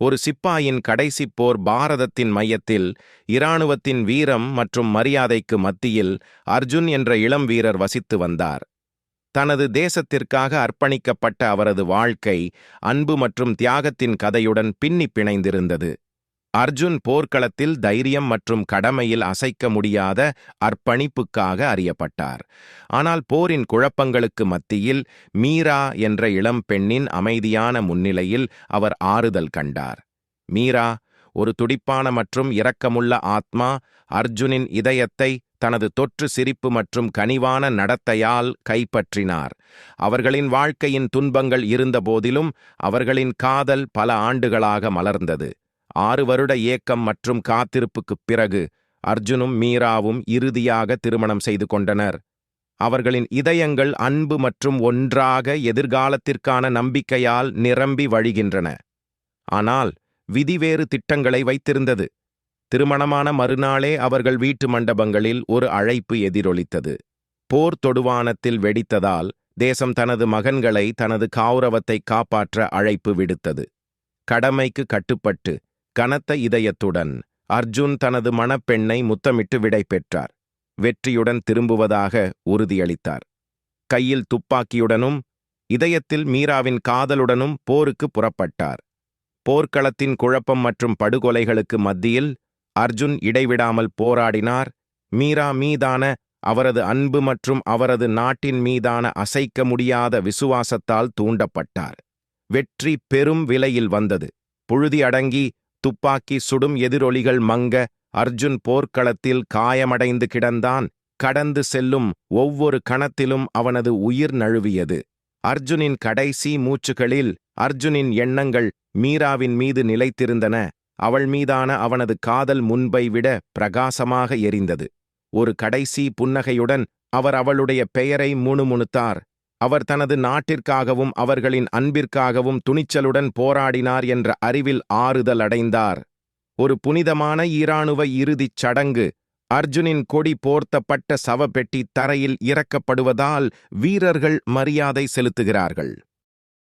ஒரு சிப்பாயின் கடைசி போர் பாரதத்தின் மையத்தில் இராணுவத்தின் வீரம் மற்றும் மரியாதைக்கு மத்தியில் அர்ஜுன் என்ற இளம் வீரர் வசித்து வந்தார். தனது தேசத்திற்காக அர்ப்பணிக்கப்பட்ட அவரது வாழ்க்கை அன்பு மற்றும் தியாகத்தின் கதையுடன் பின்னி பிணைந்திருந்தது. அர்ஜுன் போர்க்களத்தில் தைரியம் மற்றும் கடமையில் அசைக்க முடியாத அர்ப்பணிப்புக்காக அறியப்பட்டார். ஆனால் போரின் குழப்பங்களுக்கு மத்தியில் மீரா என்ற இளம் பெண்ணின் அமைதியான முன்னிலையில் அவர் ஆறுதல் கண்டார். மீரா, ஒரு துடிப்பான மற்றும் இரக்கமுள்ள ஆத்மா, அர்ஜுனின் இதயத்தை தனது தொற்று சிரிப்பு மற்றும் கனிவான நடத்தையால் கைப்பற்றினார். அவர்களின் வாழ்க்கையின் துன்பங்கள் இருந்தபோதிலும் அவர்களின் காதல் பல ஆண்டுகளாக மலர்ந்தது. 6 வருட ஏக்கம் மற்றும் காத்திருப்புக்குப் பிறகு அர்ஜுனும் மீராவும் இறுதியாக திருமணம் செய்து கொண்டனர். அவர்களின் இதயங்கள் அன்பு மற்றும் ஒன்றாக எதிர்காலத்திற்கான நம்பிக்கையால் நிரம்பி வழிகின்றன. ஆனால் விதி வேறு திட்டங்களை வைத்திருந்தது. திருமணமான மறுநாளே அவர்கள் வீட்டு மண்டபங்களில் ஒரு அழைப்பு எதிரொலித்தது. போர் தொடுவானத்தில் வெடித்ததால் தேசம் தனது மகன்களை தனது கௌரவத்தை காப்பாற்ற அழைப்பு விடுத்தது. கடமைக்கு கட்டுப்பட்டு கனத்த இதயத்துடன் அர்ஜுன் தனது மணப்பெண்ணை முத்தமிட்டு விடை பெற்றார். வெற்றியுடன் திரும்புவதாக உறுதியளித்தார். கையில் துப்பாக்கியுடனும் இதயத்தில் மீராவின் காதலுடனும் போருக்கு புறப்பட்டார். போர்க்களத்தின் குழப்பம் மற்றும் படுகொலைகளுக்கு மத்தியில் அர்ஜுன் இடைவிடாமல் போராடினார். மீரா மீதான அவரது அன்பு மற்றும் அவரது நாட்டின் மீதான அசைக்க முடியாத விசுவாசத்தால் தூண்டப்பட்டார். வெற்றி பெரும் விலையில் வந்தது. புழுதி அடங்கி துப்பாக்கி சுடும் எதிரொலிகள் மங்க அர்ஜுன் போர்க்களத்தில் காயமடைந்து கிடந்தான். கடந்து செல்லும் ஒவ்வொரு கணத்திலும் அவனது உயிர் நழுவியது. அர்ஜுனின் கடைசி மூச்சுகளில் அர்ஜுனின் எண்ணங்கள் மீராவின் மீது நிலைத்திருந்தன. அவள் மீதான அவனது காதல் முன்பை விட பிரகாசமாக எரிந்தது. ஒரு கடைசி புன்னகையுடன் அவர் அவளுடைய பெயரை முணுமுணுத்தார். அவர் தனது நாட்டிற்காகவும் அவர்களின் அன்பிற்காகவும் துணிச்சலுடன் போராடினார் என்ற அறிவில் ஆறுதல் அடைந்தார். ஒரு புனிதமான இராணுவ இறுதிச் சடங்கு. அர்ஜுனின் கொடி போர்த்தப்பட்ட சவப்பெட்டி தரையில் இறக்கப்படுவதால் வீரர்கள் மரியாதை செலுத்துகிறார்கள்.